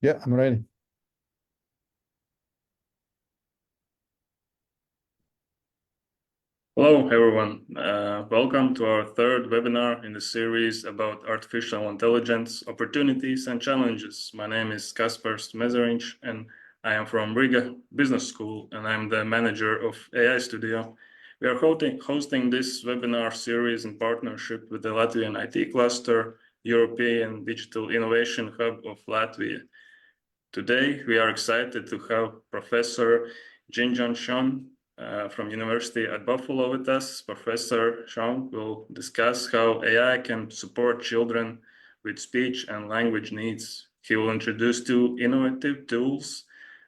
Yeah, I'm ready. Hello, everyone. Welcome to our third webinar in the series about artificial intelligence, opportunities and challenges. My name is Kaspars Mezerinch, and I am from Riga Business School, and I'm the manager of AI Studio. We are hosting this webinar series in partnership with the Latvian IT Cluster, European Digital Innovation Hub of Latvia. Today, we are excited to have Professor Jinjun Xiong from University at Buffalo with us. Professor Xiong will discuss how AI can support children with speech and language needs. He will introduce two innovative tools,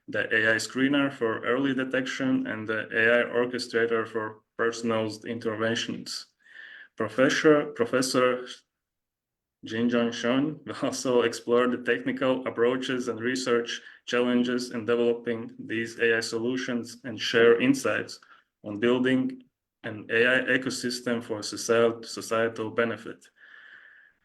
the AI Screener for early detection and the AI Orchestrator for personalized interventions. Professor Jinjun Xiong will also explore the technical approaches and research challenges in developing these AI solutions and share insights on building an AI ecosystem for societal benefit.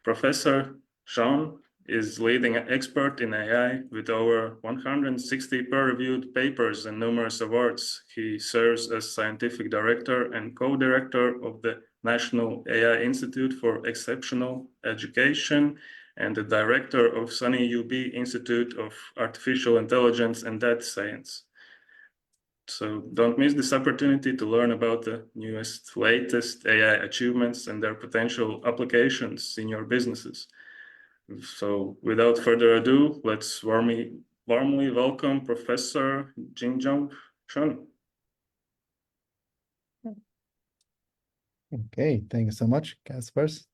Professor Xiong is leading expert in AI with over 160 peer-reviewed papers and numerous awards. He serves as scientific director and co-director of the National AI Institute for Exceptional Education and the director of SUNY UB Institute of Artificial Intelligence and Data Science. So don't miss this opportunity to learn about the latest AI achievements and their potential applications in your businesses. So without further ado, let's warmly welcome Professor Jinjun Xiong. Okay, thank you so much, Kaspars.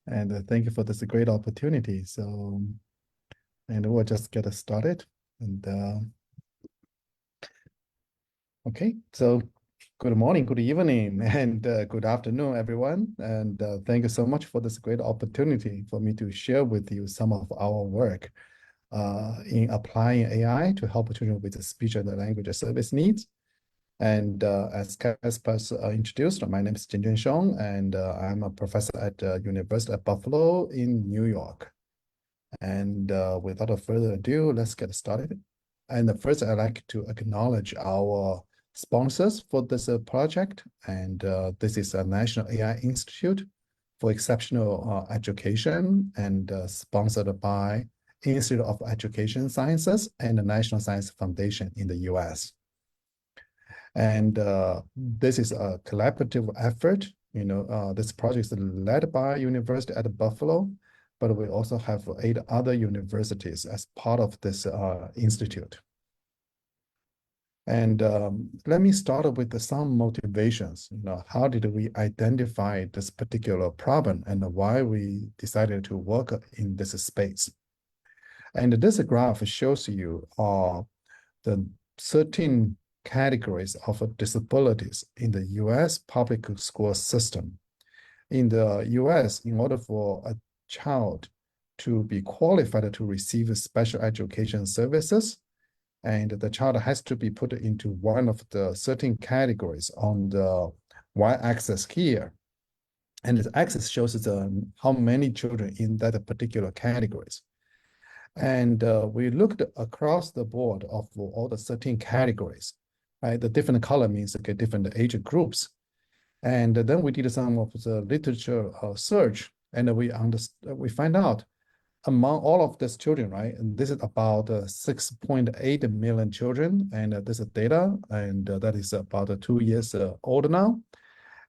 And thank you for this great opportunity. And we'll just get started. And okay, so good morning, good evening, and good afternoon, everyone. And thank you so much for this great opportunity for me to share with you some of our work in applying AI to help children with the speech and the language service needs. And as Kaspars introduced, my name is Jinjun Xiong, and I'm a professor at University of Buffalo in New York. And without further ado, let's get started. And first, I'd like to acknowledge our sponsors for this project. And this is a National AI Institute for Exceptional Education, and sponsored by Institute of Education Sciences and the National Science Foundation in the US. And this is a collaborative effort. This project is led by University at Buffalo, but we also have 8 other universities as part of this institute. And let me start with some motivations. How did we identify this particular problem and why we decided to work in this space? And this graph shows you the 13 categories of disabilities in the US public school system. In the US, in order for a child to be qualified to receive special education services, and the child has to be put into one of the 13 categories on the y-axis here. And the axis shows how many children in that particular categories. And we looked across the board of all the 13 categories. Right? The different color means different age groups. And then we did some of the literature search, and we find out among all of these children, right? And this is about 6.8 million children, and this is data, and that is about 2 years old now.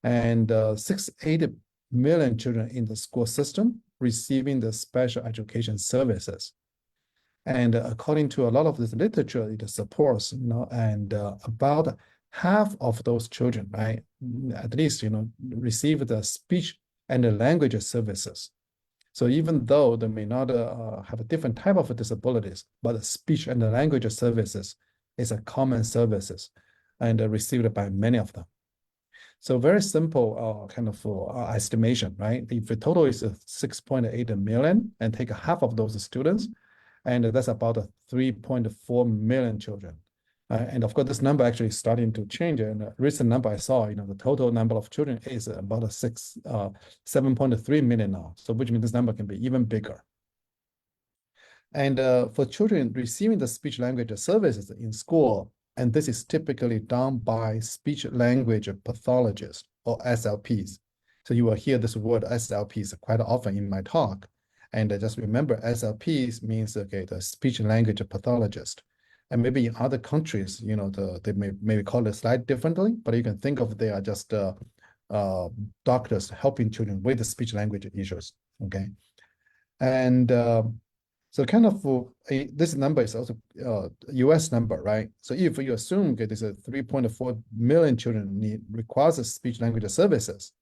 And 6.8 million children in the school system receiving the special education services. And according to a lot of this literature, it supports, and about half of those children, right, at least, receive the speech and the language services. So even though they may not have a different type of disabilities, but the speech and the language services is a common services and received by many of them. So very simple kind of estimation, right? If the total is 6.8 million and take half of those students, and that's about 3.4 million children. And of course, this number actually is starting to change. And the recent number I saw, the total number of children is about 7.3 million now. So which means this number can be even bigger. And for children receiving the speech language services in school, and this is typically done by speech language pathologists or SLPs. So you will hear this word SLPs quite often in my talk. And just remember, SLPs means okay, the speech language pathologist. And maybe in other countries, they may maybe call it slightly differently, but you can think of they are just doctors helping children with the speech language issues. Okay, and so kind of this number is also US number, right? So if you assume that there's a 3.4 million children requires speech language services,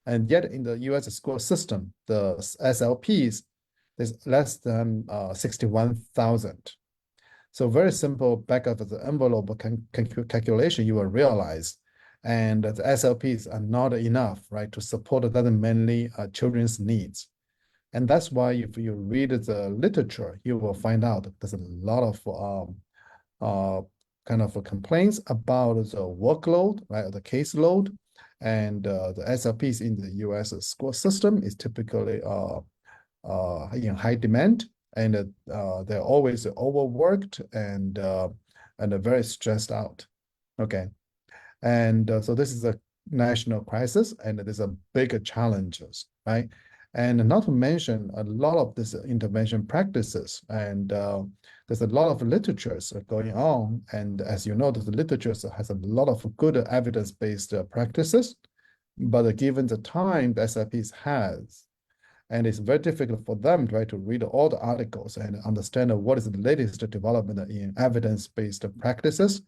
and yet in the US school system, the SLPs, there's less than 61,000. So very simple back of the envelope calculation, you will realize, and the SLPs are not enough, right, to support that mainly children's needs. And that's why if you read the literature, you will find out there's a lot of kind of complaints about the workload, right, the caseload, and the SLPs in the U.S. school system is typically in high demand, and they're always overworked and very stressed out. Okay, and so this is a national crisis, and there's a bigger challenges, right? And not to mention a lot of this intervention practices, and there's a lot of literatures going on. And as you know, the literature has a lot of good evidence-based practices, but given the time the SIPs has, and it's very difficult for them, right, to read all the articles and understand what is the latest development in evidence-based practices.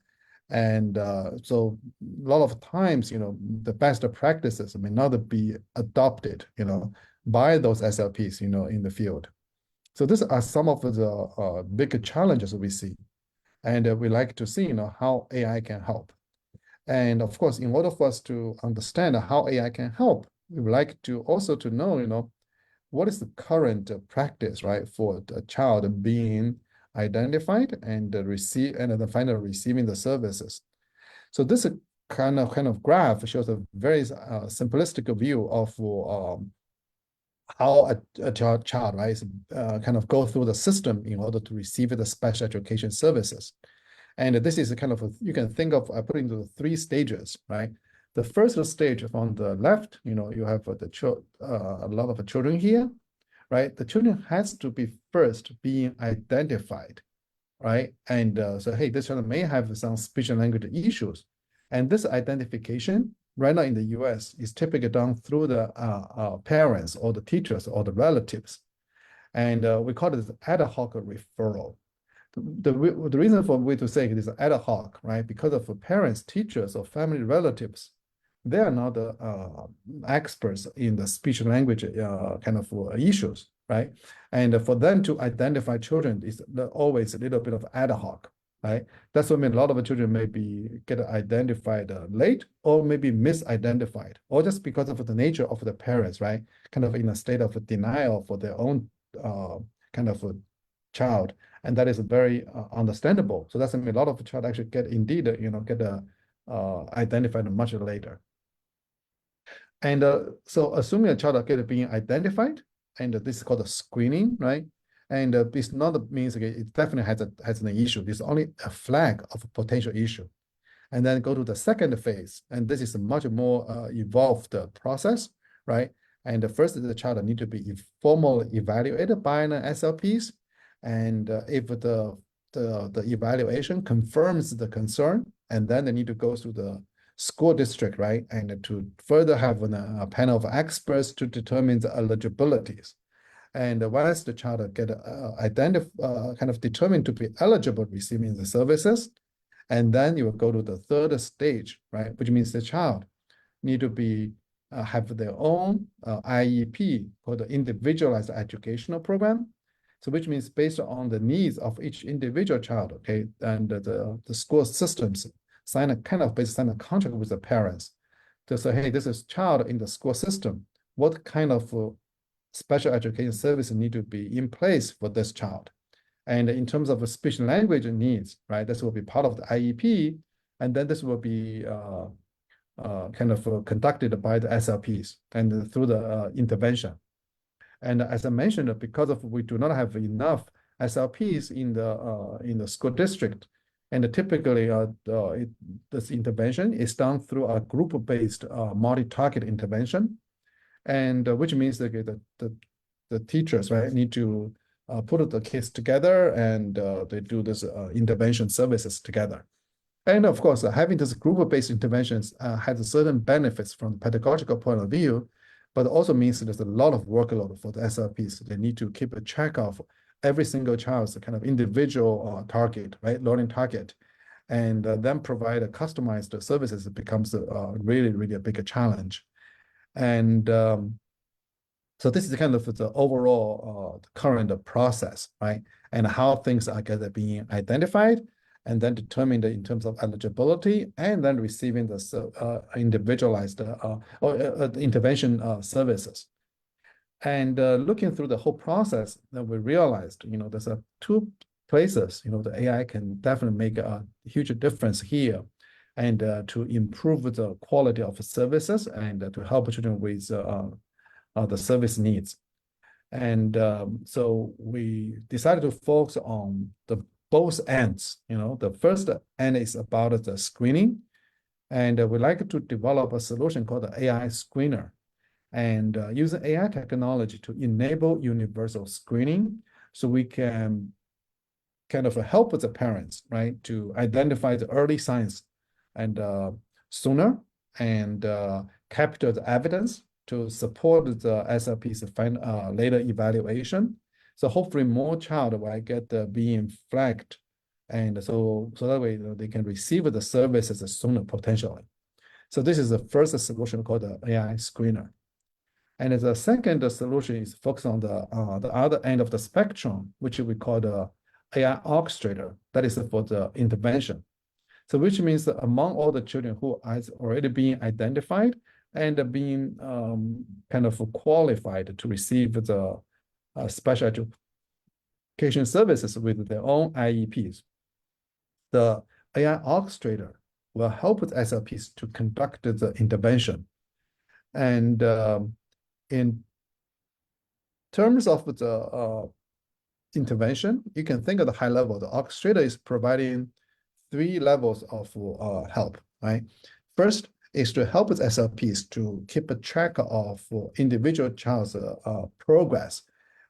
And so a lot of times, the best practices may not be adopted, by those SLPs, in the field. So these are some of the big challenges we see. And we like to see, how AI can help. And of course, in order for us to understand how AI can help, we would like to also to know, what is the current practice, right, for the child being identified and receive and then finally receiving the services. So this kind of graph shows a very simplistic view of how a child, right, kind of go through the system in order to receive the special education services. And this is kind of, you can think of putting into 3 stages, right? The first stage on the left, you have a lot of children here, right? The children has to be first being identified, right? And so, hey, this child may have some speech and language issues. And this identification right now in the US is typically done through the parents or the teachers or the relatives. And we call it ad hoc referral. The reason for me to say it is ad hoc, right? Because of parents, teachers, or family relatives, they are not the experts in the speech and language kind of issues, right? And for them to identify children is always a little bit of ad hoc, right? That's what I mean. A lot of children maybe get identified late or maybe misidentified, or just because of the nature of the parents, right? Kind of in a state of denial for their own kind of child. And that is very understandable. So that's, I mean, a lot of child actually get indeed, get identified much later. And so assuming a child get being identified, and this is called a screening, right? And this not means okay, it definitely has an issue. It's only a flag of a potential issue. And then go to the second phase. And this is a much more evolved process, right? And the first, the child need to be formally evaluated by an SLPs. And if the evaluation confirms the concern, and then they need to go through the school district, right? And to further have a panel of experts to determine the eligibilities. And once the child get kind of determined to be eligible receiving the services, and then you will go to the third stage, right? Which means the child need to be have their own IEP called the individualized educational program. So which means based on the needs of each individual child, okay, and the school systems sign a contract with the parents to say, hey, this is child in the school system. What kind of special education services need to be in place for this child? And in terms of speech and language needs, right, this will be part of the IEP, and then this will be kind of conducted by the SLPs and through the intervention. And as I mentioned, because of we do not have enough SLPs in the school district. And typically, this intervention is done through a group-based multi-target intervention, and which means that the teachers, right, need to put the kids together, and they do this intervention services together. And of course, having this group-based interventions has certain benefits from pedagogical point of view, but also means there's a lot of workload for the SLPs. They need to keep a track of every single child's kind of individual target, right, learning target, and then provide a customized services. It becomes really, really a bigger challenge. And so this is kind of the overall current process, right? And how things are being identified and then determined in terms of eligibility, and then receiving the individualized intervention services. And looking through the whole process, then we realized, there's two places, the AI can definitely make a huge difference here, and to improve the quality of services and to help children with the service needs. And so we decided to focus on the both ends. The first end is about the screening, and we like to develop a solution called the AI screener, and using AI technology to enable universal screening, so we can kind of help the parents, right, to identify the early signs and sooner, and capture the evidence to support the SLP's later evaluation. So hopefully more child will get being flagged, and so that way they can receive the services sooner potentially. So this is the first solution called the AI screener. And the second solution is focused on the other end of the spectrum, which we call the AI Orchestrator. That is for the intervention. So which means that among all the children who has already been identified and being kind of qualified to receive the special education services with their own IEPs, the AI Orchestrator will help with SLPs to conduct the intervention. And in terms of the intervention, you can think of the high level. The orchestrator is providing 3 levels of help, right? First is to help with SLPs to keep a track of individual child's progress,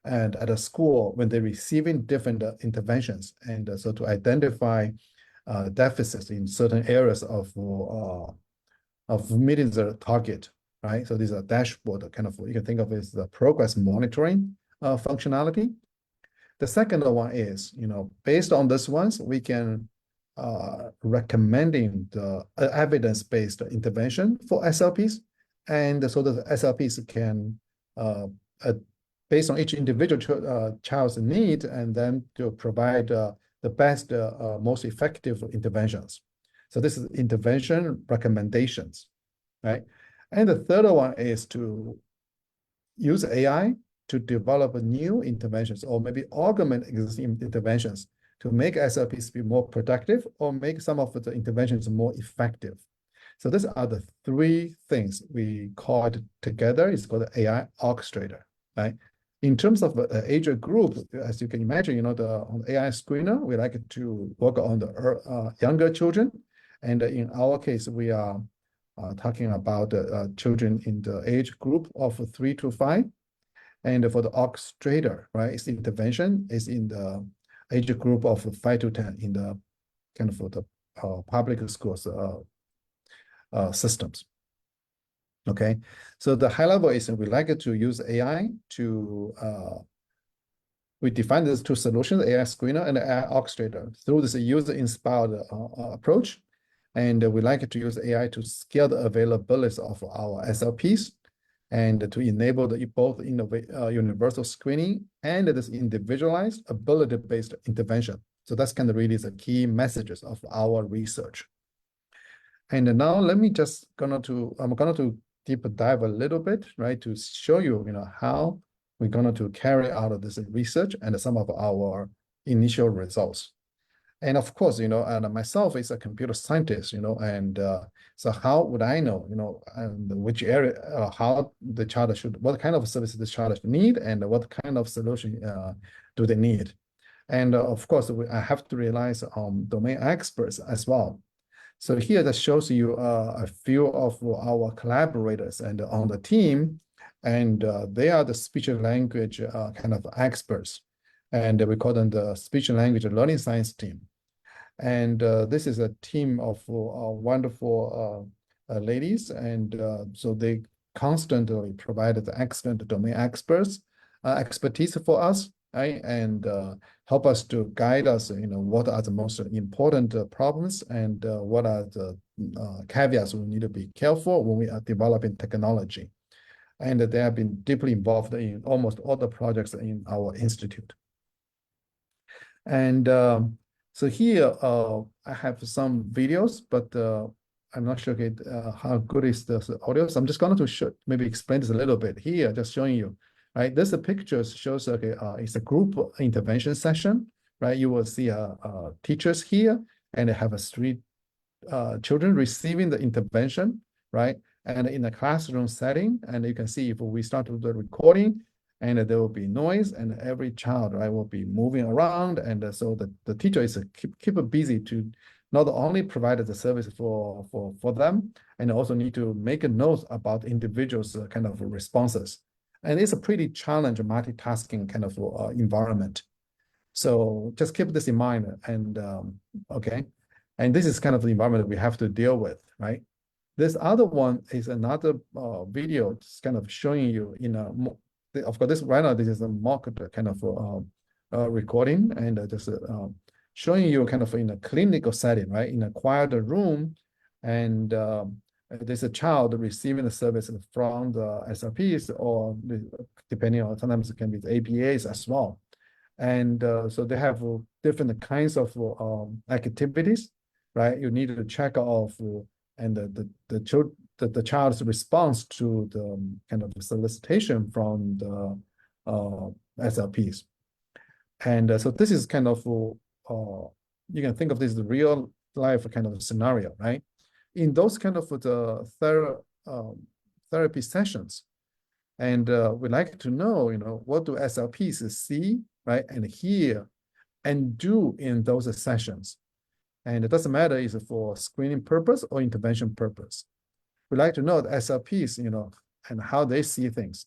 and at a school when they're receiving different interventions, and so to identify deficits in certain areas of meeting the target, right? So these are dashboard kind of, you can think of it as the progress monitoring functionality. The second one is, based on this ones, we can recommending the evidence-based intervention for SLPs, and so that the SLPs can, based on each individual child's need, and then to provide the best, most effective interventions. So this is intervention recommendations, right? And the third one is to use AI to develop new interventions, or maybe augment existing interventions to make SLPs be more productive, or make some of the interventions more effective. So these are the 3 things we called together. It's called the AI Orchestrator, right? In terms of age group, as you can imagine, on the AI screener, we like to work on the younger children. And in our case, we are talking about children in the age group of 3 to 5. And for the orchestrator, right, its intervention is in the age group of 5 to 10 in the kind of the public schools systems. Okay, so the high level is we like to use AI to, we define these 2 solutions, AI screener and AI orchestrator, through this user-inspired approach. And we like to use AI to scale the availability of our SLPs, and to enable both universal screening and this individualized ability-based intervention. So that's kind of really the key messages of our research. And now let me just I'm going to deep dive a little bit, right, to show you, how we're going to carry out this research and some of our initial results. And of course, and myself is a computer scientist, and so how would I know, and which area, how the child what kind of services the child should need, and what kind of solution do they need? And of course, I have to rely on domain experts as well. So here that shows you a few of our collaborators and on the team, and they are the speech and language kind of experts. And we call them the speech and language learning science team. And this is a team of wonderful ladies. And so they constantly provide the excellent domain expertise for us, right? And help us to guide us, what are the most important problems and what are the caveats we need to be careful when we are developing technology. And they have been deeply involved in almost all the projects in our institute. And so here I have some videos, but I'm not sure how good is the audio. So I'm just going to maybe explain this a little bit here, just showing you. Right, this picture shows it's a group intervention session. Right, you will see teachers here, and they have 3 children receiving the intervention. Right, and in a classroom setting, and you can see if we start with the recording, and there will be noise, and every child, right, will be moving around, and so the teacher is keep busy to not only provide the service for them, and also need to make a note about individuals' kind of responses. And it's a pretty challenging multitasking kind of environment. So just keep this in mind. And okay, and this is kind of the environment we have to deal with, right? This other one is another video, just kind of showing you in a, of course, this right now this is a mock kind of recording, and just showing you kind of in a clinical setting, right, in a quiet room, and there's a child receiving the service from the SLPs, or depending on, sometimes it can be the APAs as well. And so they have different kinds of activities, right? You need to check off and the child's response to the kind of solicitation from the SLPs. And so this is kind of, you can think of this as the real life kind of scenario, right? In those kind of the therapy sessions, and we'd like to know, what do SLPs see, right, and hear and do in those sessions. And it doesn't matter if it's for screening purpose or intervention purpose. We'd like to know the SLPs, and how they see things.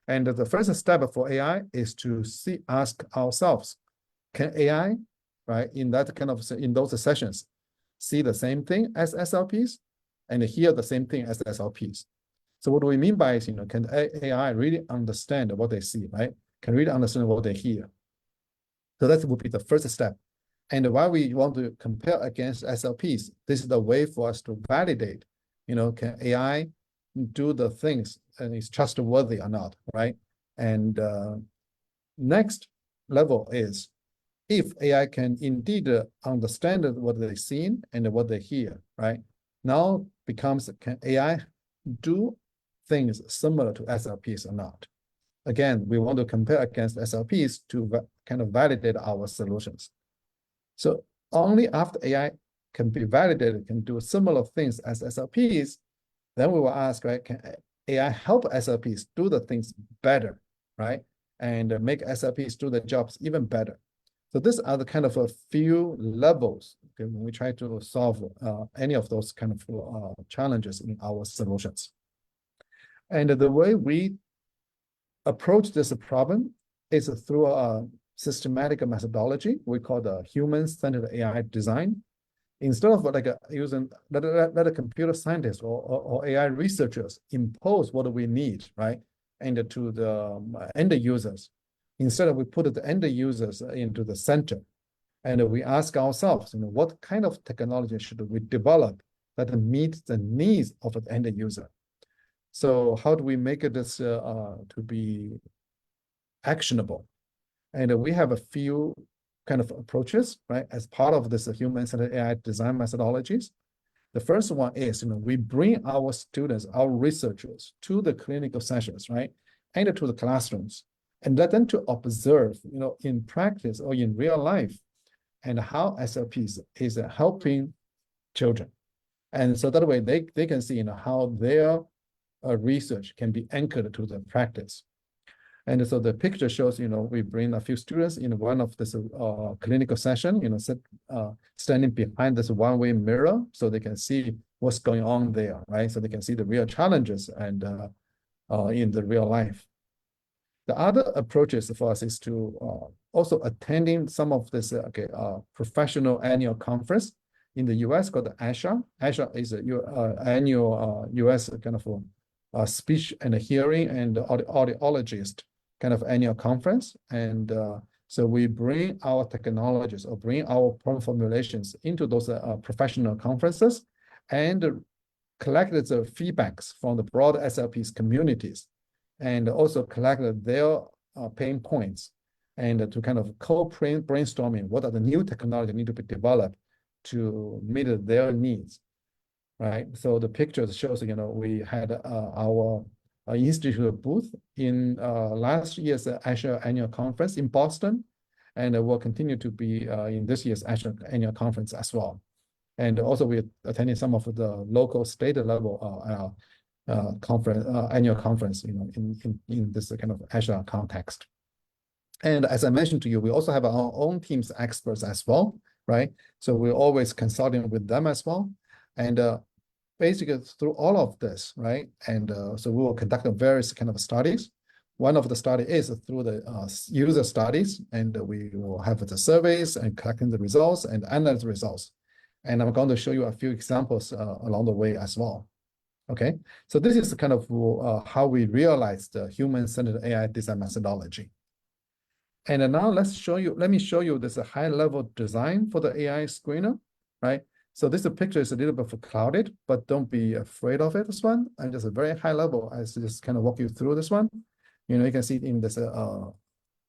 And the first step for AI is to ask ourselves, can AI, right, in those sessions, see the same thing as SLPs and hear the same thing as SLPs? So what do we mean by is, can AI really understand what they see, right? Can really understand what they hear? So that would be the first step. And why we want to compare against SLPs, this is the way for us to validate, can AI do the things and it's trustworthy or not, right? And next level is, if AI can indeed understand what they see and what they hear, right? Now becomes, can AI do things similar to SLPs or not? Again, we want to compare against SLPs to kind of validate our solutions. So only after AI can be validated, can do similar things as SLPs, then we will ask, right, can AI help SLPs do the things better, right? And make SLPs do the jobs even better. So these are the kind of a few levels, okay, when we try to solve any of those kind of challenges in our solutions. And the way we approach this problem is through a systematic methodology we call the human-centered AI design. Instead of using let a computer scientist or AI researchers impose what we need, right, and to the end users. Instead, we put the end users into the center, and we ask ourselves, what kind of technology should we develop that meets the needs of the end user? So how do we make this to be actionable? And we have a few kind of approaches, right, as part of this human-centered AI design methodologies. The first one is, we bring our students, our researchers, to the clinical sessions, right, and to the classrooms, and let them to observe, in practice or in real life, and how SLPs is helping children. And so that way they can see, how their research can be anchored to the practice. And so the picture shows, we bring a few students in one of this clinical session, standing behind this one-way mirror so they can see what's going on there, right? So they can see the real challenges and in the real life. The other approaches for us is to also attending some of this professional annual conference in the US called the ASHA. ASHA is an annual US kind of speech and hearing and audiologist kind of annual conference. And so we bring our technologies or bring our problem formulations into those professional conferences and collect the feedbacks from the broad SLPs communities and also collect their pain points and to kind of co-brainstorming what are the new technology need to be developed to meet their needs, right? So the pictures shows, we had our institute booth in last year's ASHA annual conference in Boston, and will continue to be in this year's ASHA annual conference as well. And also we attended some of the local state level conference, annual conference, in this kind of ASHA context. And as I mentioned to you, we also have our own team's experts as well, right? So we're always consulting with them as well. And basically through all of this, right? And so we will conduct various kind of studies. One of the study is through the user studies, and we will have the surveys and collecting the results and analyze the results. And I'm going to show you a few examples along the way as well. Okay, so this is kind of how we realize the human-centered AI design methodology. And now let me show you this high-level design for the AI screener, right? So this picture is a little bit clouded, but don't be afraid of it, this one. And just a very high level, I just kind of walk you through this one. You can see in this,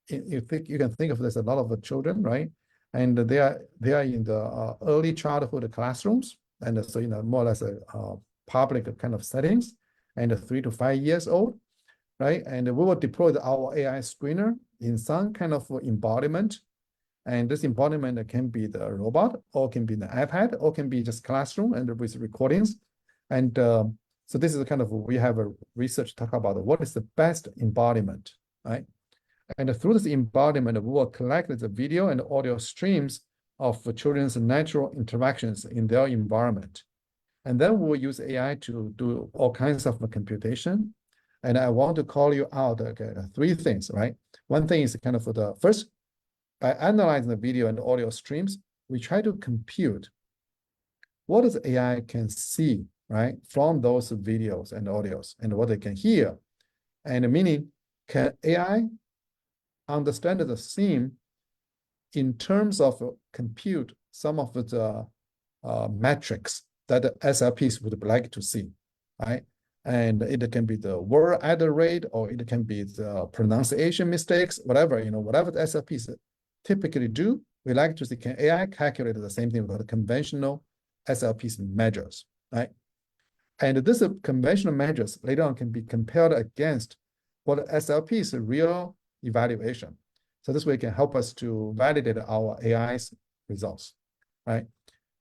you can think of this a lot of children, right? And they are in the early childhood classrooms, and so more or less public kind of settings, and 3 to 5 years old, right? And we will deploy our AI screener in some kind of embodiment. And this embodiment can be the robot, or can be the iPad, or can be just classroom and with recordings. And so this is kind of, we have a research talk about what is the best embodiment, right? And through this embodiment, we will collect the video and audio streams of children's natural interactions in their environment. And then we'll use AI to do all kinds of computation. And I want to call you out, three things, right? One thing is kind of the first, by analyzing the video and audio streams, we try to compute what does AI can see, right, from those videos and audios and what they can hear. And meaning, can AI understand the theme in terms of compute some of the metrics that the SLPs would like to see, right? And it can be the word added rate, or it can be the pronunciation mistakes, whatever, whatever the SLPs typically do, we like to see, can AI calculate the same thing with the conventional SLPs measures, right? And this conventional measures later on can be compared against what SLP's real evaluation. So this way it can help us to validate our AI's results, right?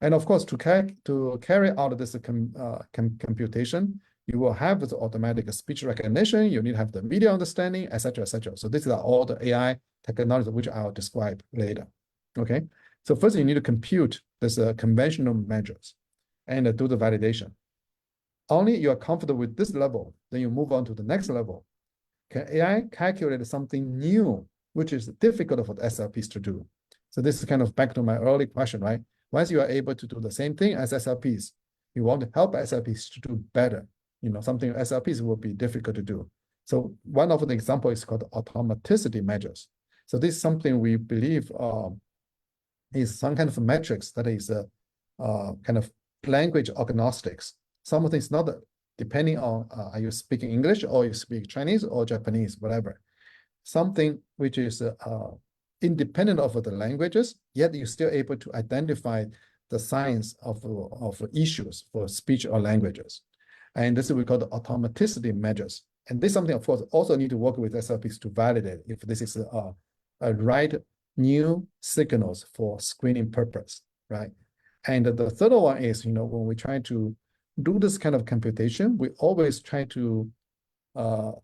And of course, to carry out this computation, you will have the automatic speech recognition, you need to have the video understanding, et cetera, et cetera. So these are all the AI technologies which I'll describe later, okay? So first you need to compute this conventional measures and do the validation. Only you are comfortable with this level, then you move on to the next level. Can AI calculate something new, which is difficult for the SLPs to do? So this is kind of back to my early question, right? Once you are able to do the same thing as SLPs, you want to help SLPs to do better. Something SLPs will be difficult to do. So one of the examples is called automaticity measures. So this is something we believe is some kind of metrics that is kind of language agnostics. Something is not depending on are you speaking English or you speak Chinese or Japanese, whatever. Something which is independent of the languages, yet you're still able to identify the signs of issues for speech or languages. And this is what we call the automaticity measures. And this is something, of course, also need to work with SLPs to validate if this is a right new signals for screening purpose, right? And the third one is, when we try to do this kind of computation, we always try to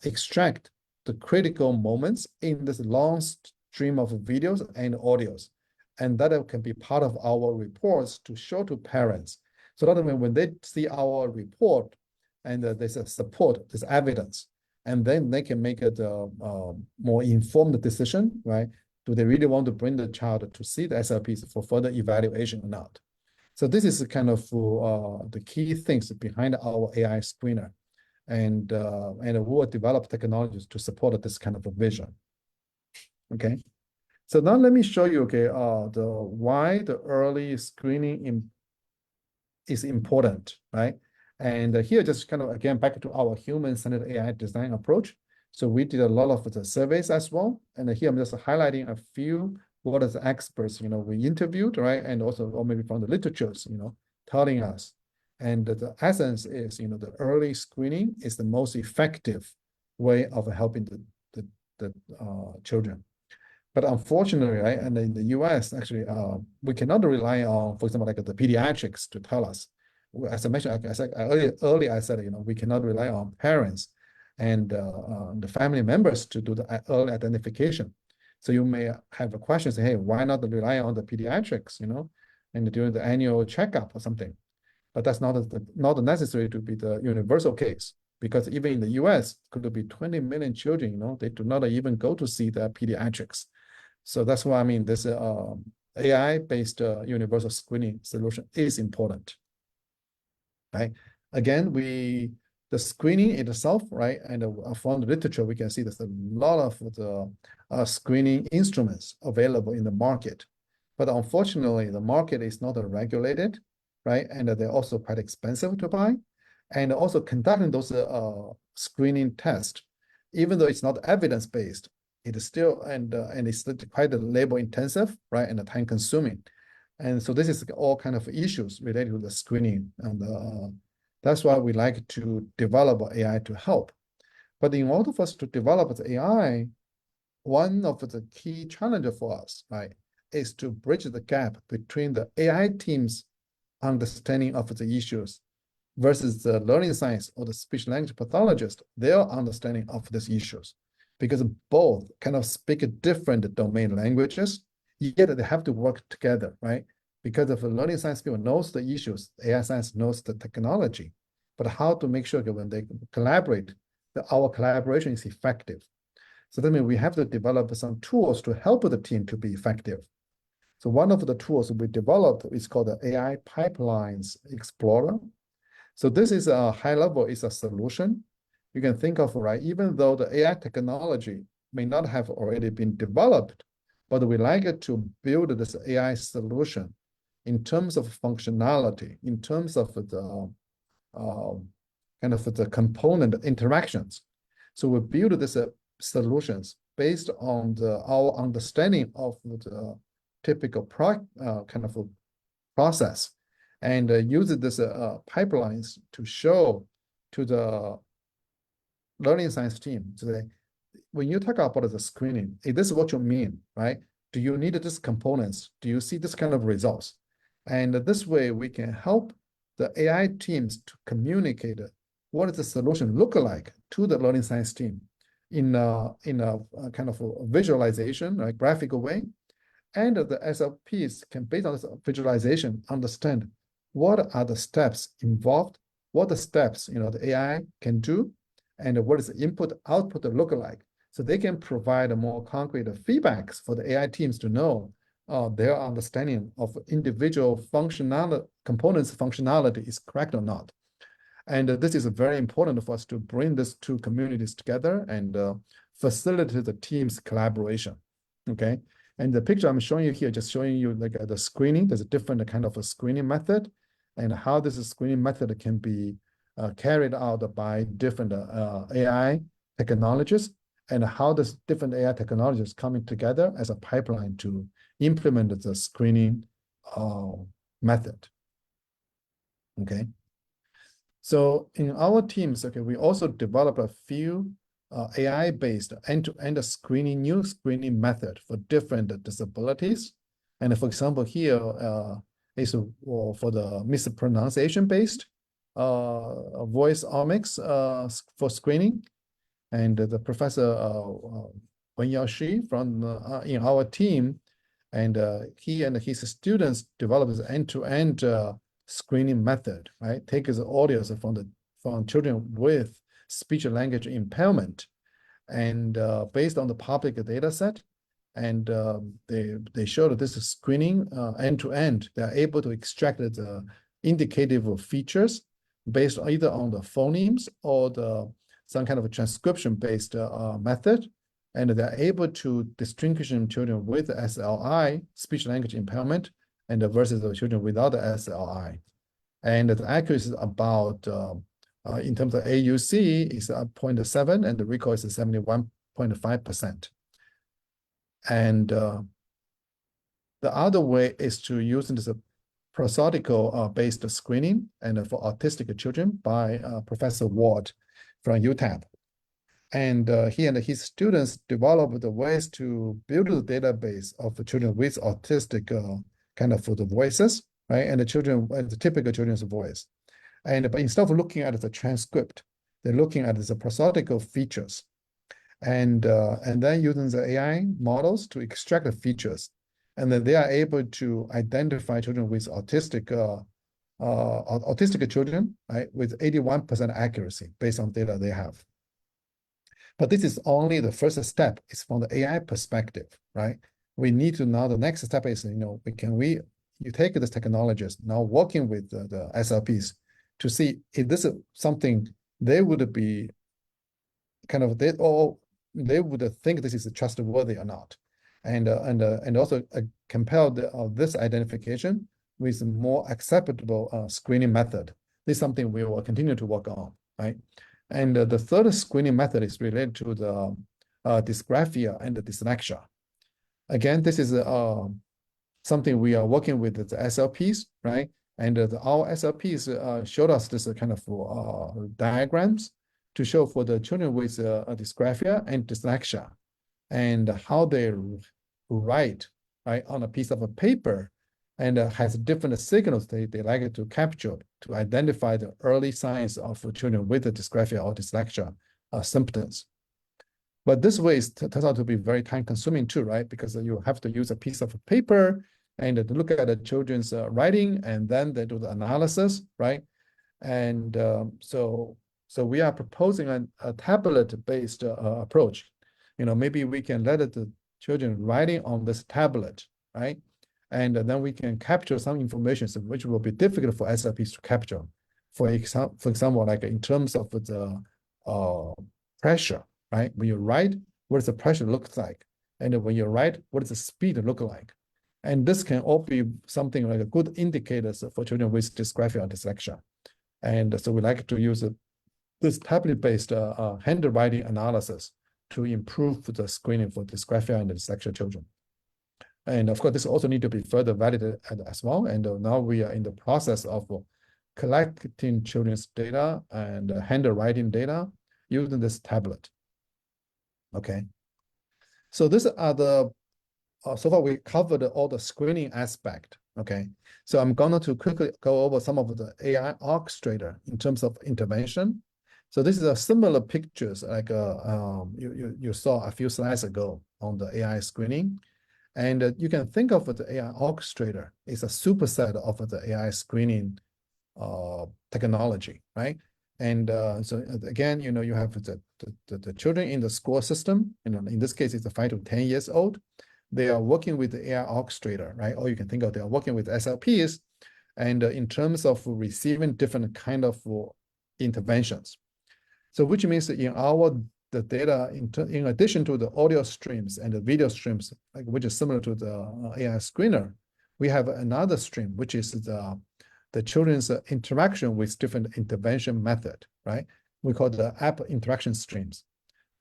extract the critical moments in this long stream of videos and audios. And that can be part of our reports to show to parents. So that when they see our report and there's a support, there's evidence, and then they can make it a more informed decision, right? Do they really want to bring the child to see the SLPs for further evaluation or not? So this is kind of the key things behind our AI screener. And we will develop technologies to support this kind of a vision. Okay. So now let me show you, okay, why the early screening is important, right? And here, just kind of again back to our human-centered AI design approach. So we did a lot of the surveys as well, and here I'm just highlighting a few what is the experts we interviewed, right? And also, or maybe from the literatures, telling us. And the essence is, the early screening is the most effective way of helping the children. But unfortunately, right, and in the US, actually, we cannot rely on, for example, like the pediatrics to tell us. As I mentioned, earlier I said, we cannot rely on parents and the family members to do the early identification. So you may have a question, say, hey, why not rely on the pediatrics, and during the annual checkup or something? But that's not necessary to be the universal case, because even in the US, could be 20 million children, they do not even go to see the pediatrics. So that's why this AI-based universal screening solution is important, right? Again, the screening itself, right, and from the literature, we can see there's a lot of the screening instruments available in the market. But unfortunately, the market is not regulated, right? And they're also quite expensive to buy. And also conducting those screening tests, even though it's not evidence-based, it is still, and it's quite labor intensive, right? And time consuming. And so this is all kind of issues related to the screening. And that's why we like to develop AI to help. But in order for us to develop the AI, one of the key challenges for us, right, is to bridge the gap between the AI team's understanding of the issues versus the learning science or the speech language pathologist, their understanding of these issues. Because both kind of speak different domain languages, yet they have to work together, right? Because if the learning science field knows the issues, AI science knows the technology, but how to make sure that when they collaborate, that our collaboration is effective. So that means we have to develop some tools to help the team to be effective. So one of the tools we developed is called the AI Pipelines Explorer. So this is a high level, it's a solution. You can think of, right, even though the AI technology may not have already been developed, but we like it to build this AI solution in terms of functionality, in terms of the kind of the component interactions. So we build these solutions based on our understanding of the typical kind of a process, and use this pipelines to show to the learning science team today, when you talk about the screening, this is what you mean, right? Do you need these components? Do you see this kind of results? And this way we can help the AI teams to communicate what does the solution look like to the learning science team in a kind of a visualization, right, graphical way. And the SLPs can, based on this visualization, understand what are the steps involved, what the steps the AI can do, and what is the input output look like. So they can provide a more concrete feedbacks for the AI teams to know their understanding of individual components functionality is correct or not. And this is very important for us to bring these two communities together and facilitate the team's collaboration. Okay. And the picture I'm showing you here, just showing you like the screening. There's a different kind of a screening method, and how this screening method can be carried out by different AI technologies, and how this different AI technologies coming together as a pipeline to implement the screening method. Okay. So in our teams, okay, we also develop a few AI-based end-to-end new screening method for different disabilities. And for example, here is for the mispronunciation-based voice omics for screening. And the professor Wen Yaoshi from in our team, and he and his students developed the end-to-end screening method, right? Take the audios from children with speech and language impairment, and based on the public data set, and they showed this screening end to end. They are able to extract the indicative features based either on the phonemes or some kind of a transcription based method, and they're able to distinguish children with SLI, speech language impairment, and versus the children without the SLI. And the accuracy is about in terms of AUC is 0.7, and the recall is 71.5%. And the other way is to use this prosodical based screening and for autistic children by Professor Ward from UTAP. And he and his students developed the ways to build a database of the children with autistic kind of for the voices, right? And the children, the typical children's voice. And but instead of looking at the transcript, they're looking at the prosodical features, and then using the AI models to extract the features, and then they are able to identify children with autistic children, right, with 81% accuracy based on data they have. But this is only the first step. It's from the AI perspective, right? We need to now the next step is, you take this technologies now working with the SLPs to see if this is something they would be kind of they would think this is trustworthy or not, and also compare this identification with a more acceptable screening method. This is something we will continue to work on, right? And the third screening method is related to the dysgraphia and the dyslexia. Again, this is something we are working with the SLPs, right? And our SLPs showed us this kind of diagrams to show for the children with dysgraphia and dyslexia, and how they write, right, on a piece of a paper, and has different signals they like to capture to identify the early signs of children with the dysgraphia or dyslexia symptoms. But this way turns out to be very time consuming too, right? Because you have to use a piece of paper and look at the children's writing, and then they do the analysis, right? And so we are proposing a tablet-based approach. Maybe we can let the children writing on this tablet, right? And then we can capture some information which will be difficult for SLPs to capture. For example, like in terms of the pressure, right? When you write, what does the pressure look like? And when you write, what does the speed look like? And this can all be something like a good indicators for children with dysgraphia or dyslexia. And so we like to use this tablet-based handwriting analysis to improve the screening for dysgraphia and dyslexia children. And of course, this also need to be further validated as well. And now we are in the process of collecting children's data and handwriting data using this tablet. Okay. So these are the, so far we covered all the screening aspect. Okay. So I'm going to quickly go over some of the AI orchestrator in terms of intervention. So this is a similar pictures like you saw a few slides ago on the AI screening. And you can think of the AI orchestrator is a superset of the AI screening technology, right? And so again, you have the children in the school system. In this case, it's 5 to 10 years old. They are working with the AI orchestrator, right? Or you can think of they are working with SLPs, and in terms of receiving different kind of interventions. So which means that in the data, in addition to the audio streams and the video streams, which is similar to the AI screener, we have another stream, which is the children's interaction with different intervention method, right? We call the app interaction streams.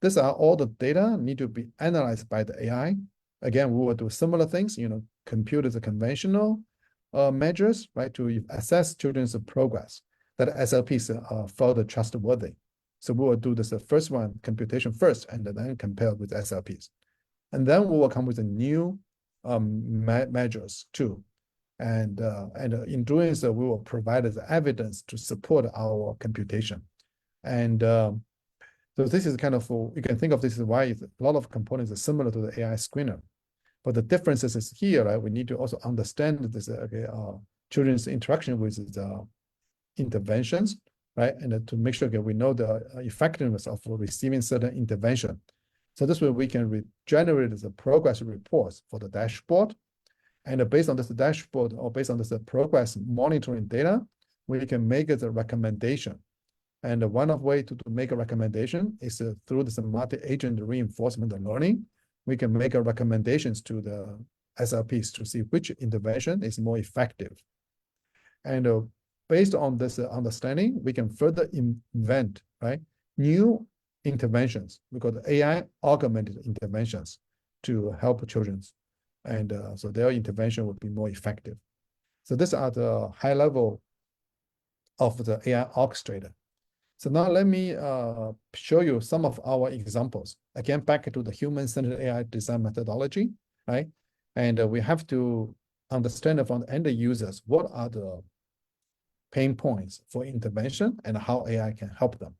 These are all the data need to be analyzed by the AI. Again, we will do similar things, compute the conventional measures, right, to assess children's progress that SLPs further trustworthy. So we will do this first one, computation first, and then compare with SLPs. And then we will come with the new measures too. And in doing so, we will provide the evidence to support our computation. And So this is kind of, you can think of this as why a lot of components are similar to the AI screener. But the differences is here, right? We need to also understand this children's interaction with the interventions, right? And to make sure that we know the effectiveness of receiving certain intervention. So this way we can generate the progress reports for the dashboard. And based on this dashboard or based on this progress monitoring data, we can make the recommendation. And one of way to make a recommendation is through this multi-agent reinforcement learning. We can make recommendations to the SLPs to see which intervention is more effective. And based on this understanding, we can further invent, right, new interventions. We call the AI augmented interventions to help children. And so their intervention would be more effective. So these are the high level of the AI orchestrator. So now let me show you some of our examples. Again, back to the human-centered AI design methodology, right? And we have to understand from the end users, what are the pain points for intervention and how AI can help them.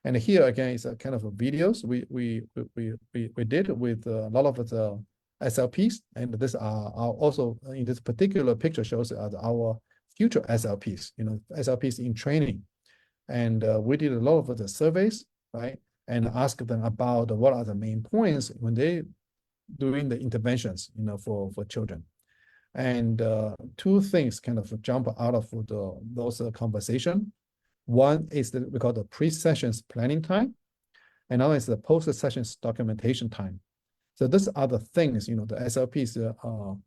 And here again is a kind of a videos we did with a lot of the SLPs, and this are also in this particular picture shows our future SLPs, SLPs in training. And we did a lot of the surveys, right? And asked them about what are the main points when they doing the interventions, for children. And two things kind of jump out of those conversation. One is that we call the pre-sessions planning time, and another is the post-sessions documentation time. So these are the things, the SLPs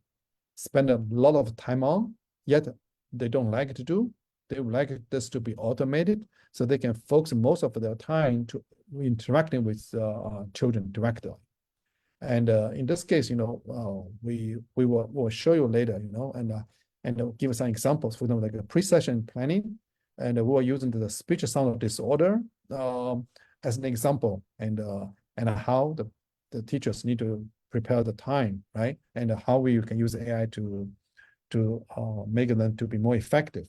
spend a lot of time on, yet they don't like to do. They would like this to be automated so they can focus most of their time to interacting with children directly. And in this case, we will show you later, and give some examples. For example, like a pre-session planning, and we were using the speech sound disorder as an example, and how the teachers need to prepare the time, right? And how we can use AI to make them to be more effective.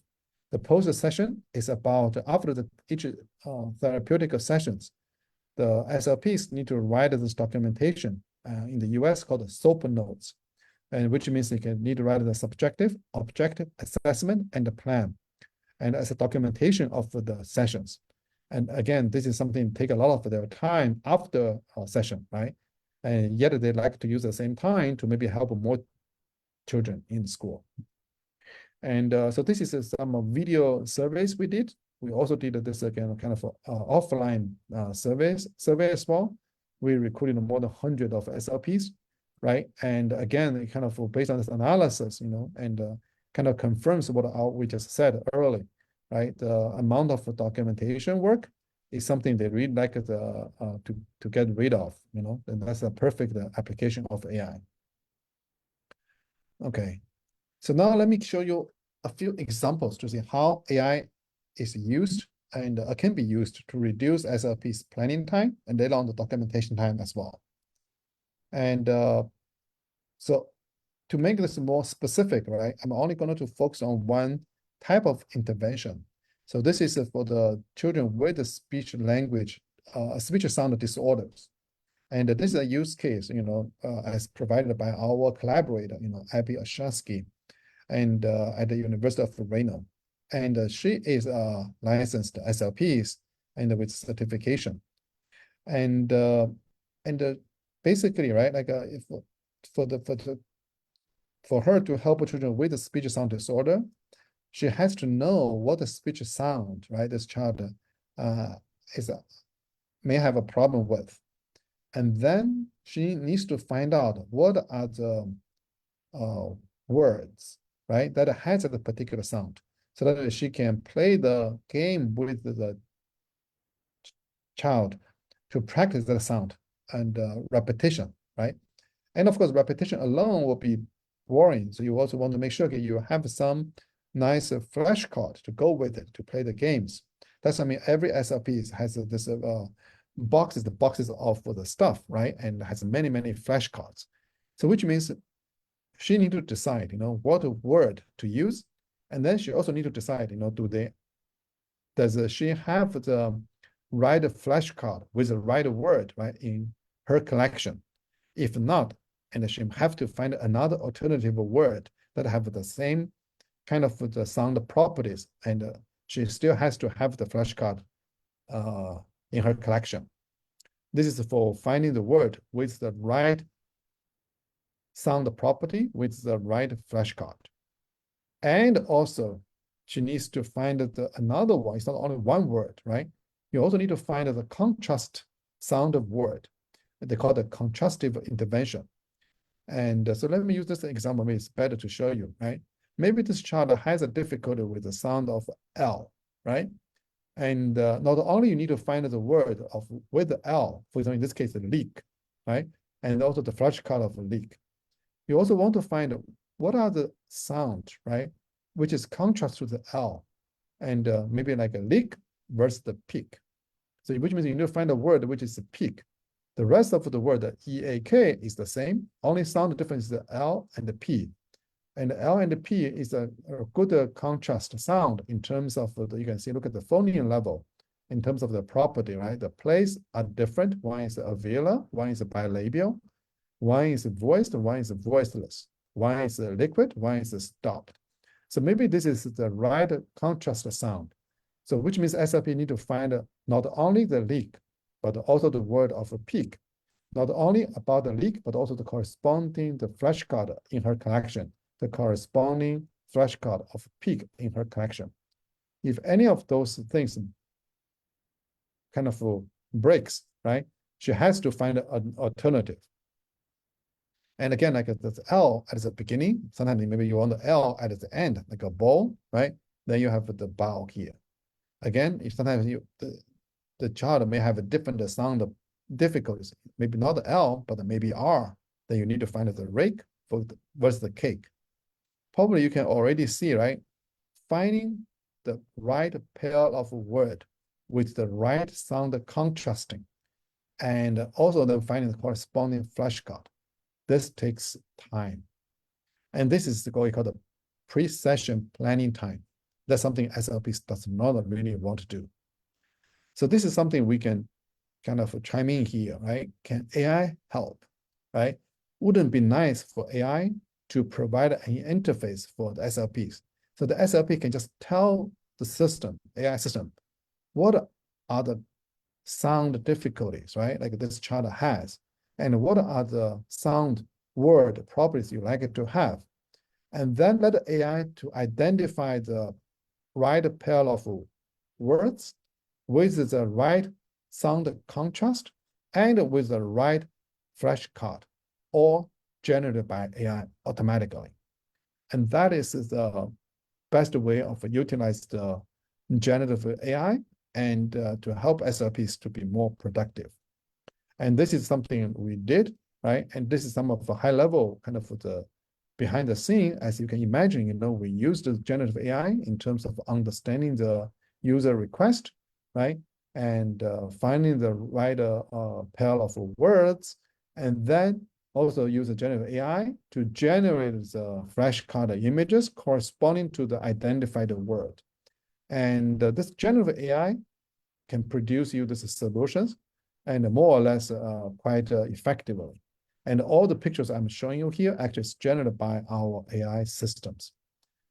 The post session is about after each therapeutic sessions, the SLPs need to write this documentation in the US called the SOAP notes, and which means they can need to write the subjective, objective, assessment, and the plan, and as a documentation of the sessions. And again, this is something take a lot of their time after a session, right? And yet they like to use the same time to maybe help more children in school. And so this is some video surveys we did. We also did this again, kind of offline survey as well. We recruited more than 100 of SLPs, right? And again, kind of based on this analysis, and kind of confirms what we just said earlier, right? The amount of documentation work is something they really like to get rid of, and that's a perfect application of AI. Okay, so now let me show you a few examples to see how AI is used and can be used to reduce SLP's planning time and later on the documentation time as well. And so to make this more specific, right, I'm only going to focus on one type of intervention. So this is for the children with the speech sound disorders. And this is a use case, as provided by our collaborator, Abby Ashansky, and at the University of Reno. And she is a licensed SLPs and with certification. And basically, right, like if for her to help children with the speech sound disorder, she has to know what the speech sound, right, this child may have a problem with. And then she needs to find out what are the words, right, that has a particular sound, so that she can play the game with the child to practice that sound and repetition, right? And of course, repetition alone will be boring. So you also want to make sure that you have some nice flashcard to go with it to play the games. That's, I mean, every SLP has this boxes of the stuff, right? And has many, many flashcards. So which means she need to decide, what word to use. And then she also need to decide, does she have the right flashcard with the right word, right, in her collection. If not, and she have to find another alternative word that have the same kind of the sound properties, and she still has to have the flashcard in her collection. This is for finding the word with the right sound property with the right flashcard. And also, she needs to find another one. It's not only one word, right? You also need to find the contrast sound of word. They call it contrastive intervention. And so let me use this example. Maybe it's better to show you, right? Maybe this child has a difficulty with the sound of L, right? And not only you need to find the word of with the L, for example, in this case, the leak, right? And also the flashcard of leak. You also want to find what are the sound, right? Which is contrast to the L, and maybe like a leak versus the peak. So which means you need to find a word which is a peak. The rest of the word, the EAK, is the same. Only sound difference is the L and the P. And the L and the P is a good contrast sound in terms of you can see, look at the phoneme level in terms of the property, right? The place are different. One is alveolar, one is bilabial, one is voiced, one is voiceless, one is liquid, one is stopped. So maybe this is the right contrast sound. So which means SLP need to find not only the leak, but also the word of a peak. Not only about the leak, but also the corresponding the flashcard in her collection, the corresponding flashcard of peak in her collection. If any of those things kind of breaks, right, she has to find an alternative. And again, like the L at the beginning, sometimes maybe you want the L at the end, like a ball, right? Then you have the bow here. Again, if sometimes the child may have a different sound difficulties, maybe not the L, but maybe R, then you need to find the rake versus the cake. Probably you can already see, right? Finding the right pair of word with the right sound contrasting, and also then finding the corresponding flashcard. This takes time. And this is what we call the pre-session planning time. That's something SLPs does not really want to do. So this is something we can kind of chime in here, right? Can AI help, right? Wouldn't it be nice for AI to provide an interface for the SLPs? So the SLP can just tell the system, AI system, what are the sound difficulties, right? Like this child has, and what are the sound word properties you like it to have? And then let the AI to identify the right pair of words with the right sound contrast and with the right flashcard, all generated by AI automatically. And that is the best way of utilize the generative AI and to help SLPs to be more productive. And this is something we did, right? And this is some of the high level kind of the behind the scene, as you can imagine, we used the generative AI in terms of understanding the user request, right? And finding the right pair of words, and then also use the generative AI to generate the flashcard images corresponding to the identified word. And this generative AI can produce you these solutions and more or less quite effectively. And all the pictures I'm showing you here actually is generated by our AI systems.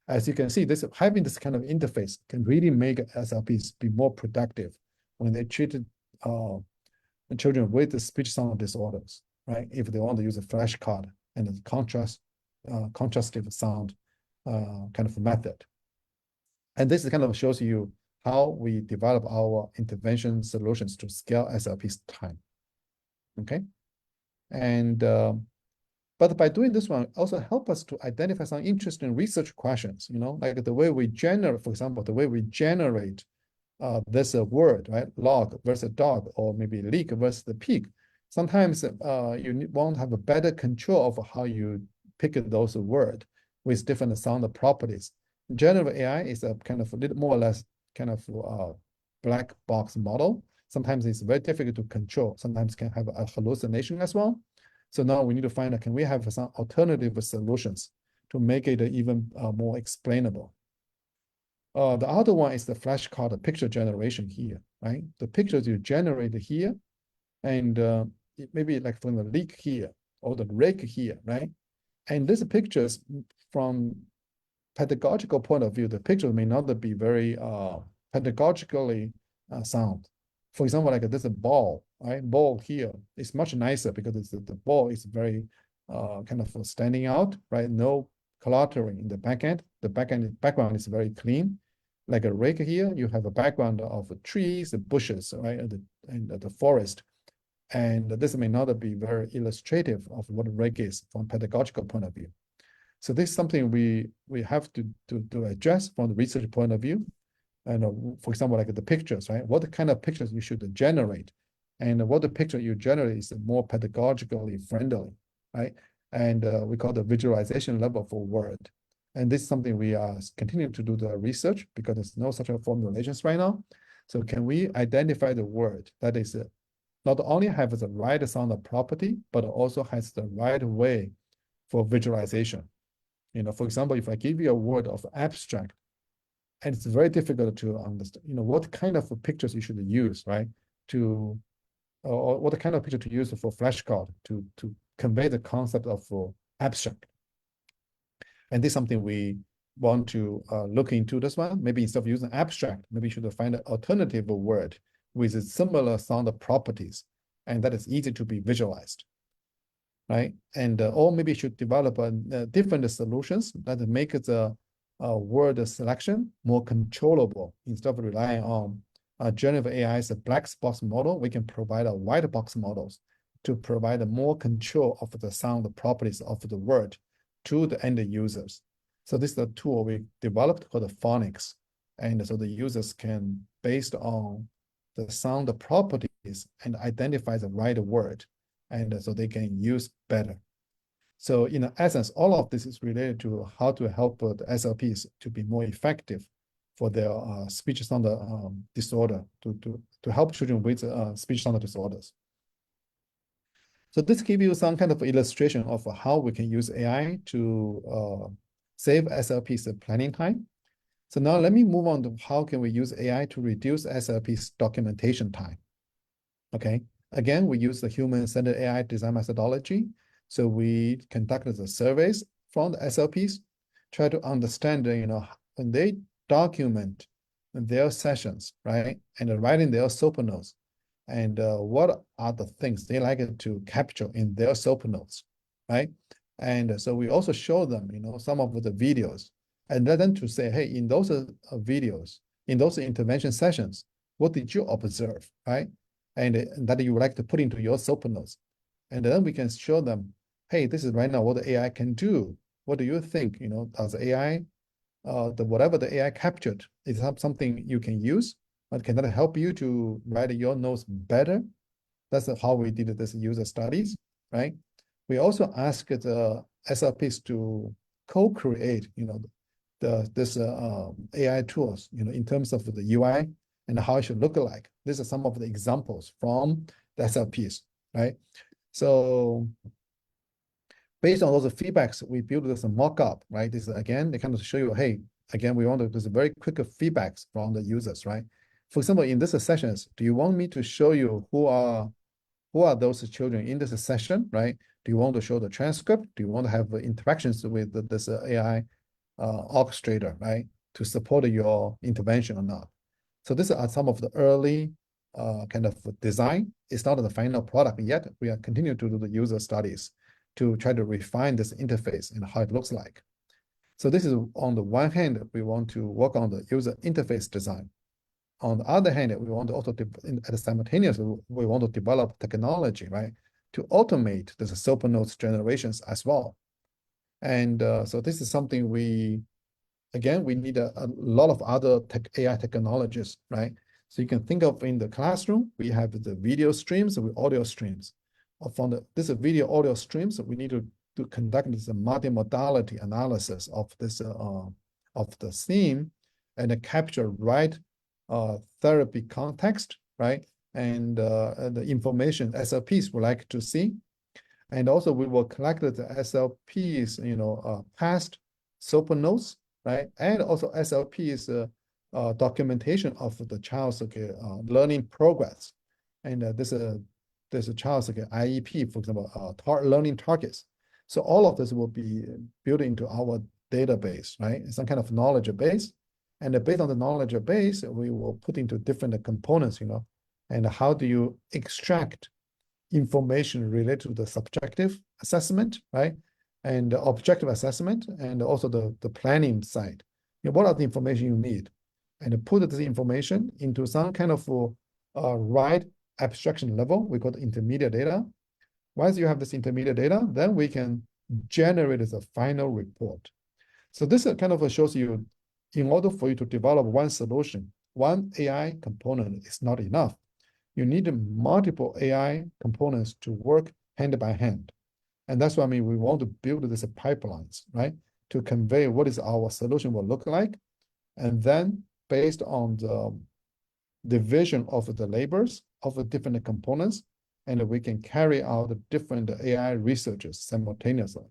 As you can see, having this kind of interface can really make SLPs be more productive when they treat children with the speech sound disorders, right? If they want to use a flashcard and a contrastive sound kind of method. And this kind of shows you how we develop our intervention solutions to scale SLP's time. Okay. And but by doing this one, also help us to identify some interesting research questions, like the way we generate, for example, the way we generate this word, right? Log versus dog, or maybe leak versus the pig. Sometimes you want to have a better control of how you pick those words with different sound properties. Generative AI is a kind of a little more or less kind of black box model. Sometimes it's very difficult to control. Sometimes can have a hallucination as well. So now we need to find out, can we have some alternative solutions to make it even more explainable? The other one is the flashcard picture generation here, right? The pictures you generate here, and maybe like from the leak here or the rake here, right? And these pictures from pedagogical point of view, the picture may not be very pedagogically sound. For example, like this ball, right? Ball here is much nicer because the ball is very kind of standing out, right? No cluttering in the backend. The background is very clean. Like a rake here, you have a background of trees, the bushes, right? And the forest. And this may not be very illustrative of what a rake is from pedagogical point of view. So this is something we have to address from the research point of view. And for example, like the pictures, right? What kind of pictures you should generate, and what the picture you generate is more pedagogically friendly, right? And we call the visualization level for word. And this is something we are continuing to do the research because there's no such a formulations right now. So can we identify the word that is not only have the right sound property, but also has the right way for visualization? For example, if I give you a word of abstract, and it's very difficult to understand, what kind of pictures you should use, right? Or what kind of picture to use for flashcard to convey the concept of abstract. And this is something we want to look into this one. Maybe instead of using abstract, maybe you should find an alternative word with similar sound properties, and that is easy to be visualized, right? And or maybe you should develop different solutions that make the word selection more controllable. Instead of relying on generative AI's black box model, we can provide a white box models to provide more control of the sound properties of the word to the end users. So this is a tool we developed called phonics. And so the users can, based on the sound properties, and identify the right word, and so they can use better. So in essence, all of this is related to how to help the SLPs to be more effective for their speech sound disorder, to help children with speech sound disorders. So this gives you some kind of illustration of how we can use AI to save SLP's planning time. So now let me move on to how can we use AI to reduce SLP's documentation time. Okay, again, we use the human-centered AI design methodology. So we conducted the surveys from the SLPs, try to understand, when they document their sessions, right, and writing their SOAP notes, and what are the things they like to capture in their SOAP notes, right? And so we also show them, some of the videos, and let them to say, hey, in those videos, in those intervention sessions, what did you observe, right? And that you would like to put into your SOAP notes. And then we can show them, hey, this is right now what the AI can do. What do you think? Does AI, whatever the AI captured, is something you can use? But can that help you to write your notes better? That's how we did this user studies, right? We also asked the SLPs to co-create, this AI tools, in terms of the UI and how it should look like. These are some of the examples from the SLPs, right? So based on those feedbacks, we built this mock-up, right? This is, again, they kind of show you, hey, again, we want to, there's very quick feedbacks from the users, right? For example, in this sessions, do you want me to show you who are those children in this session, right? Do you want to show the transcript? Do you want to have interactions with this AI orchestrator, right, to support your intervention or not? So these are some of the early kind of design. It's not the final product yet. We are continuing to do the user studies to try to refine this interface and how it looks like. So this is on the one hand, we want to work on the user interface design. On the other hand, we want to also, simultaneously, we want to develop technology, right, to automate the SOAP notes generations as well. And so this is something again, we need a lot of other AI technologies, right? So you can think of in the classroom, we have the video streams with audio streams. From this video audio streams, we need to conduct this multimodality analysis of this of the theme and capture right therapy context, right? And the information SLPs would like to see. And also we will collect the SLPs, past SOAP notes, right? And also SLPs documentation of the child's learning progress. And there's a child's IEP, for example, learning targets. So all of this will be built into our database, right? Some kind of knowledge base. And based on the knowledge base, we will put into different components, and how do you extract information related to the subjective assessment, right? And the objective assessment, and also the planning side. What are the information you need? And put this information into some kind of right abstraction level. We call it intermediate data. Once you have this intermediate data, then we can generate as a final report. So this kind of shows you, in order for you to develop one solution, one AI component is not enough. You need multiple AI components to work hand by hand. And that's what I mean, we want to build these pipelines, right? To convey what is our solution will look like. And then based on the division of the labors of the different components, and we can carry out the different AI researches simultaneously.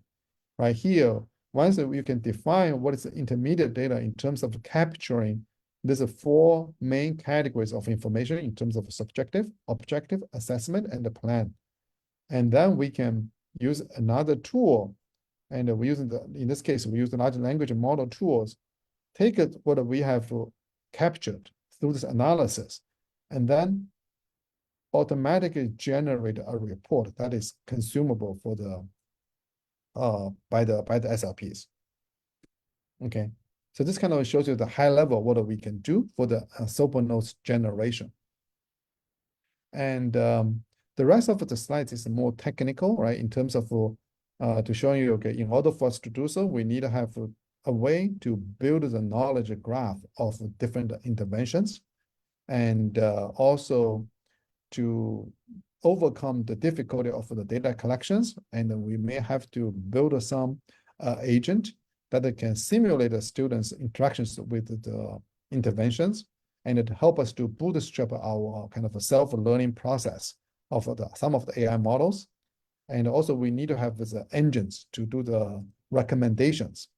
Right here, once you can define what is the intermediate data in terms of capturing these four main categories of information in terms of subjective, objective, assessment, and the plan. And then we can use another tool, and we use in this case, we use the large language model tools, take it what we have captured through this analysis, and then automatically generate a report that is consumable for the by the SLPs. Okay, so this kind of shows you the high level what we can do for the SOAP notes generation. And the rest of the slides is more technical, right? In terms of to show you, okay, in order for us to do so, we need to have a way to build the knowledge graph of different interventions, and also to overcome the difficulty of the data collections. And we may have to build some agent that can simulate the students' interactions with the interventions, and it help us to bootstrap our kind of a self-learning process of some of the AI models. And also we need to have the engines to do the recommendations,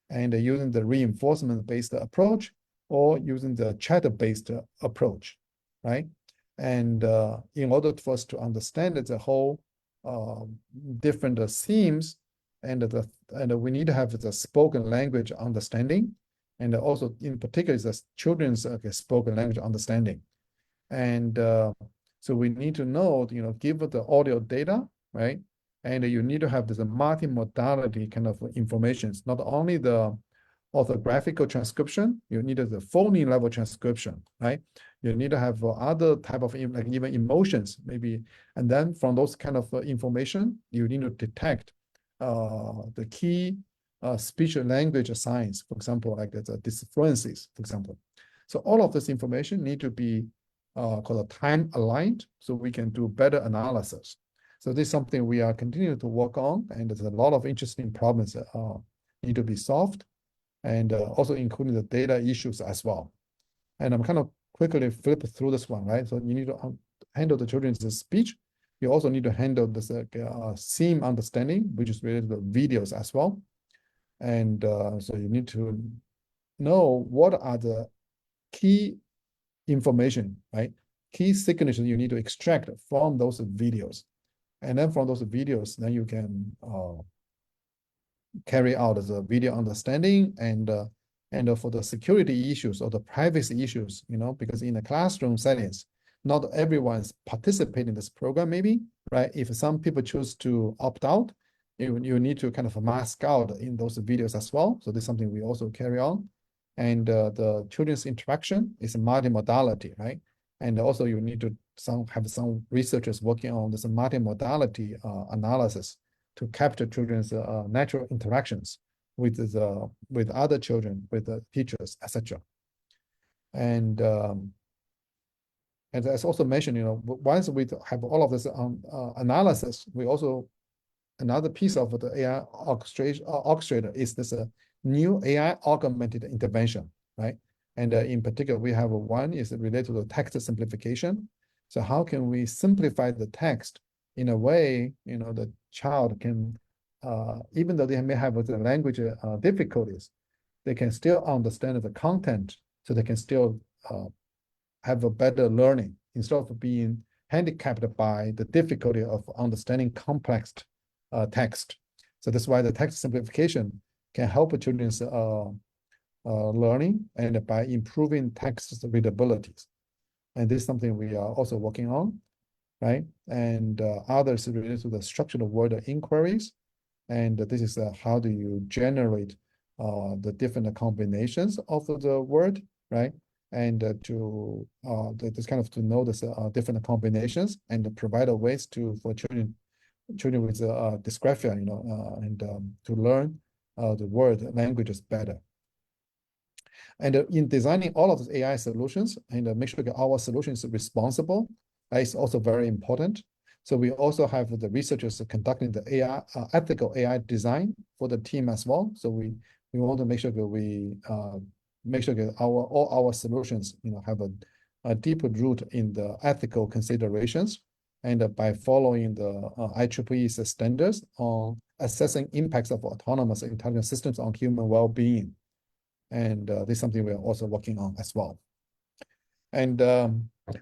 and using the reinforcement-based approach or using the chat-based approach, right? And in order for us to understand the whole different themes, and we need to have the spoken language understanding, and also in particular the children's spoken language understanding. And so we need to know, give the audio data, right? And you need to have this multimodality kind of information. It's not only the orthographical transcription, you need the phoneme level transcription, right? You need to have other type of like even emotions maybe, and then from those kind of information, you need to detect the key speech and language signs, for example, like the disfluencies, for example. So all of this information need to be called time aligned, so we can do better analysis. So this is something we are continuing to work on, and there's a lot of interesting problems that need to be solved, and also including the data issues as well. And I'm kind of quickly flip through this one, right? So you need to handle the children's speech. You also need to handle this theme understanding, which is related to videos as well. And so you need to know what are the key information, right? Key signatures you need to extract from those videos. And then from those videos, then you can carry out the video understanding, and for the security issues or the privacy issues, because in the classroom settings, not everyone's participating in this program maybe, right? If some people choose to opt out, you need to kind of mask out in those videos as well. So this is something we also carry on. And the children's interaction is a multimodality, right? And also you need to have some researchers working on this multimodality analysis to capture children's natural interactions with other children, with the teachers, etc. And as also mentioned, once we have all of this analysis, we also, another piece of the AI orchestrator is this new AI augmented intervention, right? And in particular, we have one is related to the text simplification. So how can we simplify the text in a way, the child can, even though they may have the language difficulties, they can still understand the content so they can still have a better learning instead of being handicapped by the difficulty of understanding complex text. So that's why the text simplification can help children's learning and by improving text readabilities. And this is something we are also working on, right? And others related to the structured word inquiries. And this is how do you generate the different combinations of the word, right? And to this kind of to know this different combinations and provide ways to for children with dysgraphia, and to learn the word languages better. And in designing all of the AI solutions and make sure that our solution is responsible is also very important. So we also have the researchers conducting the AI ethical AI design for the team as well. So we want to make sure that we make sure that all our solutions have a deeper root in the ethical considerations, and by following the IEEE standards on assessing impacts of autonomous intelligent systems on human well-being. And this is something we're also working on as well. And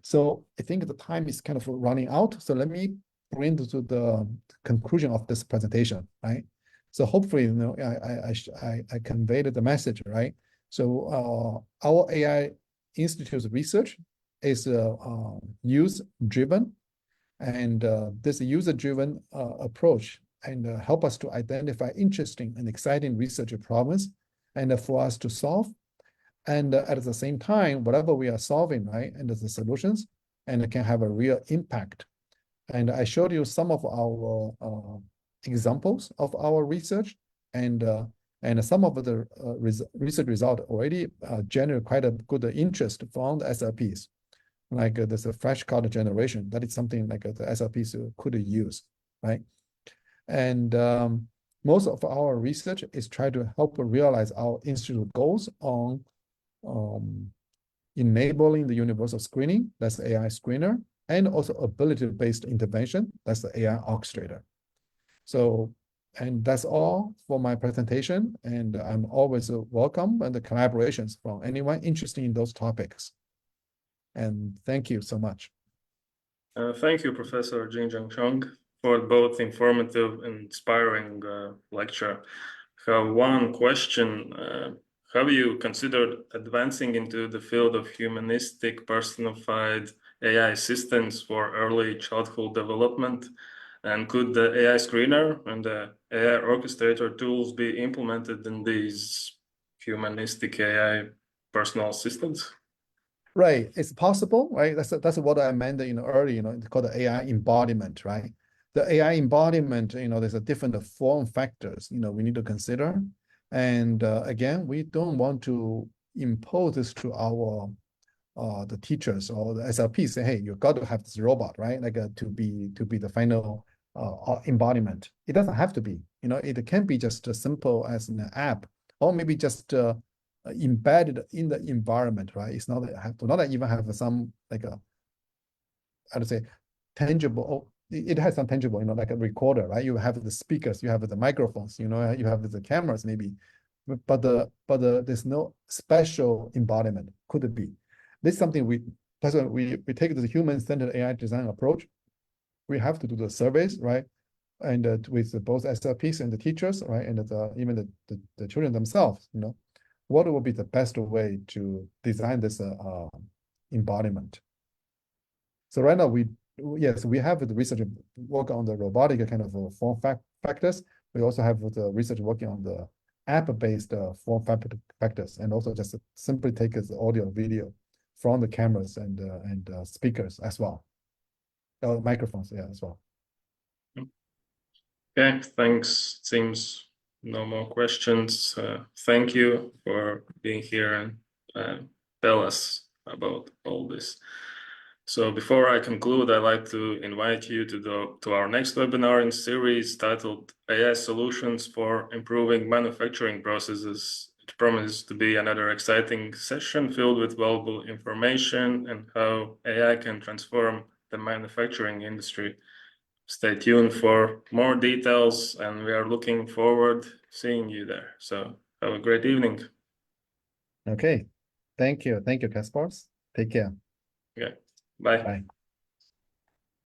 so I think the time is kind of running out. So let me bring to the conclusion of this presentation, right? So hopefully, I conveyed the message, right? So our AI Institute's research is use-driven, and this user-driven approach and help us to identify interesting and exciting research problems and for us to solve. And at the same time, whatever we are solving, right, and the solutions, and it can have a real impact. And I showed you some of our examples of our research, and some of the research result already generate quite a good interest from the SLPs. Like there's a flashcard generation. That is something like the SLPs could use, right? And most of our research is trying to help realize our institute goals on enabling the universal screening, that's the AI screener, and also ability-based intervention, that's the AI orchestrator. So, and that's all for my presentation, and I'm always welcome and the collaborations from anyone interested in those topics. And thank you so much. Thank you, Professor Jinjun Xiong, for both informative and inspiring lecture. I have one question. Have you considered advancing into the field of humanistic personified AI assistants for early childhood development? And could the AI screener and the AI orchestrator tools be implemented in these humanistic AI personal assistants? Right, it's possible, right? That's what I meant, early, it's called the AI embodiment, right? The AI embodiment, there's a different form factors, we need to consider. And again, we don't want to impose this to our the teachers or the SLP, say, hey, you got to have this robot, right? Like to be the final embodiment. It doesn't have to be, it can be just as simple as an app, or maybe just embedded in the environment, right? It's not have to not even have some like a, how to say, tangible. Oh, it has some tangible, like a recorder, right? You have the speakers, you have the microphones, you have the cameras, maybe, but there's no special embodiment. Could it be? This is something that's why we take the human-centered AI design approach. We have to do the surveys, right? And with both SLPs and the teachers, right? And even the children themselves, what will be the best way to design this embodiment? So right now yes, we have the research work on the robotic kind of form factors. We also have the research working on the app-based form factors, and also just simply take the audio, video from the cameras and speakers as well, microphones, yeah, as well. Okay, thanks. Seems no more questions. Thank you for being here and tell us about all this. So before I conclude, I'd like to invite you to our next webinar in series titled AI Solutions for Improving Manufacturing Processes. It promises to be another exciting session filled with valuable information and how AI can transform the manufacturing industry. Stay tuned for more details, and we are looking forward to seeing you there. So have a great evening. Okay. Thank you. Thank you, Kaspars. Take care. Okay, bye. Bye.